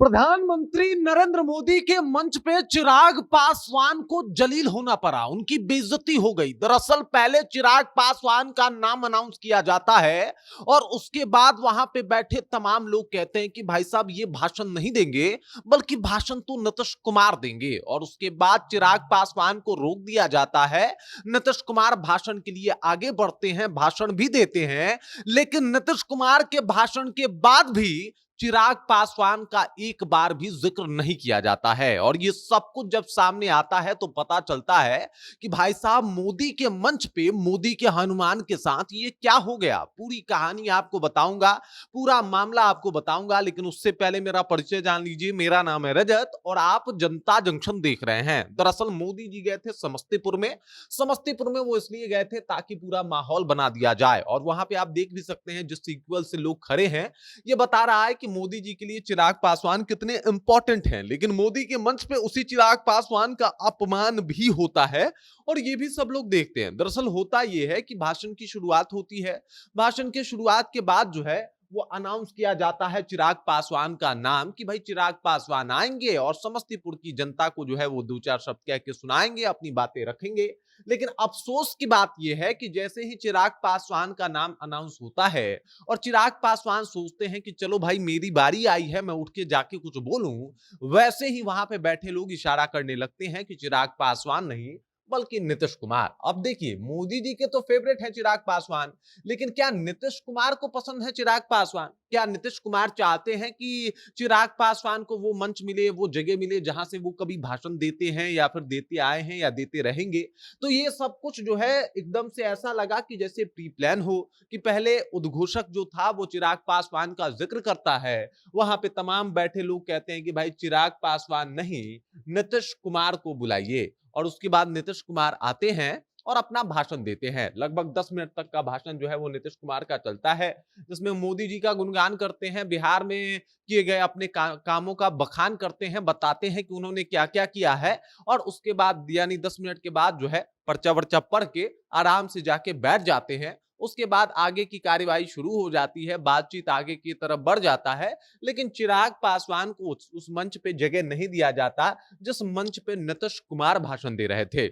प्रधानमंत्री नरेंद्र मोदी के मंच पे चिराग पासवान को जलील होना पड़ा, उनकी बेइज्जती हो गई। दरअसल पहले चिराग पासवान का नाम अनाउंस किया जाता है और उसके बाद वहां पे बैठे तमाम लोग कहते हैं कि भाई साहब ये भाषण नहीं देंगे, बल्कि भाषण तो नीतीश कुमार देंगे। और उसके बाद चिराग पासवान को रोक दिया जाता है। नीतीश कुमार भाषण के लिए आगे बढ़ते हैं, भाषण भी देते हैं, लेकिन नीतीश कुमार के भाषण के बाद भी चिराग पासवान का एक बार भी जिक्र नहीं किया जाता है। और ये सब कुछ जब सामने आता है तो पता चलता है कि भाई साहब मोदी के मंच पे मोदी के हनुमान के साथ ये क्या हो गया। पूरी कहानी आपको बताऊंगा, पूरा मामला आपको बताऊंगा, लेकिन उससे पहले मेरा परिचय जान लीजिए। मेरा नाम है रजत और आप जनता जंक्शन देख रहे हैं। दरअसल मोदी जी गए थे समस्तीपुर में। समस्तीपुर में वो इसलिए गए थे ताकि पूरा माहौल बना दिया जाए। और वहां पे आप देख भी सकते हैं जिस सीक्वल से लोग खड़े हैं, ये बता रहा है कि मोदी जी के लिए चिराग पासवान कितने इंपॉर्टेंट हैं। लेकिन मोदी के मंच पे उसी चिराग पासवान का अपमान भी होता है और ये भी सब लोग देखते हैं। दरअसल होता यह है कि भाषण की शुरुआत होती है। भाषण के शुरुआत के बाद जो है वो अनाउंस किया जाता है चिराग पासवान का नाम कि भाई चिराग पासवान आएंगे और समस्तीपुर की जनता को जो है वो दो चार शब्द कह के सुनाएंगे, अपनी बातें रखेंगे। लेकिन अफसोस की बात यह है कि जैसे ही चिराग पासवान का नाम अनाउंस होता है और चिराग पासवान सोचते हैं कि चलो भाई मेरी बारी आई है, मैं उठ के जाके कुछ बोलूं, वैसे ही वहां पे बैठे लोग इशारा करने लगते हैं कि चिराग पासवान नहीं बल्कि नीतीश कुमार। अब देखिए मोदी जी के तो फेवरेट है चिराग पासवान, लेकिन क्या नीतीश कुमार को पसंद है चिराग पासवान? क्या नीतीश कुमार चाहते हैं कि चिराग पासवान को वो मंच मिले, वो जगह मिले जहां से वो कभी भाषण देते हैं या फिर देते आए हैं या देते रहेंगे? तो ये सब कुछ जो है एकदम से ऐसा लगा कि जैसे प्री प्लान हो, कि पहले उद्घोषक जो था वो चिराग पासवान का जिक्र करता है। वहां पे तमाम बैठे लोग कहते हैं कि भाई चिराग पासवान नहीं, नीतीश कुमार को बुलाइए। और उसके बाद नीतीश कुमार आते हैं और अपना भाषण देते हैं। लगभग 10 मिनट तक का भाषण जो है वो नीतीश कुमार का चलता है, जिसमें मोदी जी का गुणगान करते हैं, बिहार में किए गए अपने कामों का बखान करते हैं, बताते हैं कि उन्होंने क्या क्या किया है। और उसके बाद यानी 10 मिनट के बाद जो है पर्चा वर्चा पढ़ के आराम से जाके बैठ जाते हैं। उसके बाद आगे की कार्यवाही शुरू हो जाती है, बातचीत आगे की तरफ बढ़ जाता है। लेकिन चिराग पासवान को उस मंच पे जगह नहीं दिया जाता जिस मंच पे नीतीश कुमार भाषण दे रहे थे।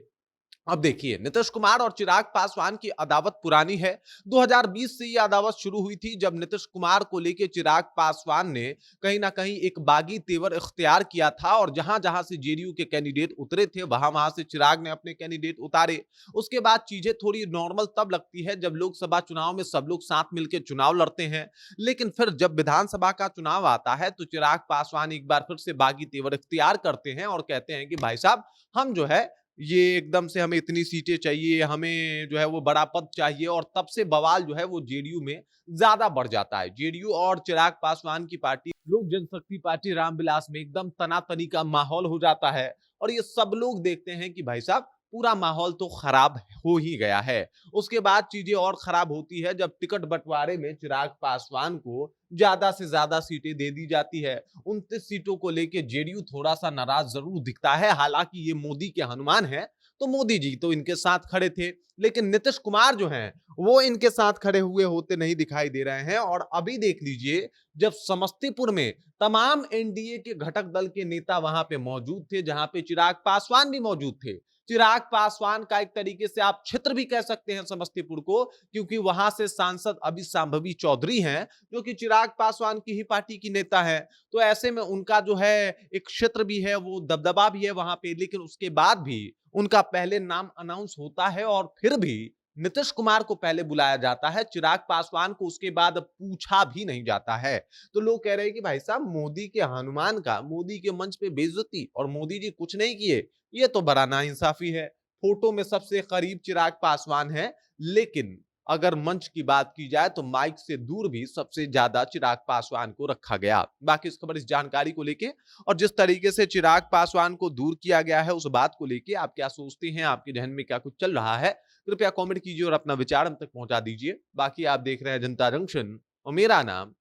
अब देखिए नीतीश कुमार और चिराग पासवान की अदावत पुरानी है। 2020 से ये अदावत शुरू हुई थी जब नीतीश कुमार को लेकर चिराग पासवान ने कहीं ना कहीं एक बागी तेवर इख्तियार किया था और जहां जहां से जेडीयू के कैंडिडेट उतरे थे वहां वहां से चिराग ने अपने कैंडिडेट उतारे। उसके बाद चीजें थोड़ी नॉर्मल तब लगती है जब लोकसभा चुनाव में सब लोग साथ मिलकर चुनाव लड़ते हैं। लेकिन फिर जब विधानसभा का चुनाव आता है तो चिराग पासवान एक बार फिर से बागी तेवर इख्तियार करते हैं और कहते हैं कि भाई साहब हम जो है ये एकदम से हमें इतनी सीटें चाहिए, हमें जो है वो बड़ा पद चाहिए। और तब से बवाल जो है वो जेडीयू में ज्यादा बढ़ जाता है। जेडीयू और चिराग पासवान की पार्टी लोक जनशक्ति पार्टी रामविलास में एकदम तनातनी का माहौल हो जाता है। और ये सब लोग देखते हैं कि भाई साहब पूरा माहौल तो खराब हो ही गया है। उसके बाद चीजें और खराब होती है जब टिकट बंटवारे में चिराग पासवान को ज्यादा से ज्यादा सीटें दे दी जाती है। 29 सीटों को लेकर जेडीयू थोड़ा सा नाराज जरूर दिखता है। हालांकि ये मोदी के हनुमान है तो मोदी जी तो इनके साथ खड़े थे, लेकिन नीतीश कुमार जो हैं वो इनके साथ खड़े हुए होते नहीं दिखाई दे रहे हैं। और अभी देख लीजिए जब समस्तीपुर में तमाम एनडीए के घटक दल के नेता वहां पे मौजूद थे, जहां पे चिराग पासवान भी मौजूद थे। चिराग पासवान का एक तरीके से आप क्षेत्र भी कह सकते हैं समस्तीपुर को, क्योंकि वहां से सांसद अभी संभवी चौधरी हैं जो कि चिराग पासवान की ही पार्टी की नेता है। तो ऐसे में उनका जो है एक क्षेत्र भी है, वो दबदबा भी है वहां पे। लेकिन उसके बाद भी उनका पहले नाम अनाउंस होता है और फिर भी नीतीश कुमार को पहले बुलाया जाता है, चिराग पासवान को उसके बाद पूछा भी नहीं जाता है। तो लोग कह रहे हैं कि भाई साहब मोदी के हनुमान का मोदी के मंच पे बेइज्जती और मोदी जी कुछ नहीं किए, ये तो बड़ा नाइंसाफी है। फोटो में सबसे करीब चिराग पासवान है, लेकिन अगर मंच की बात की जाए तो माइक से दूर भी सबसे ज्यादा चिराग पासवान को रखा गया। बाकी इस खबर, इस जानकारी को लेके और जिस तरीके से चिराग पासवान को दूर किया गया है उस बात को लेके आप क्या सोचते हैं, आपके जहन में क्या कुछ चल रहा है, कृपया कमेंट कीजिए और अपना विचार हम तक पहुंचा दीजिए। बाकी आप देख रहे हैं जनता जंक्शन और मेरा नाम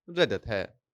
रजत है।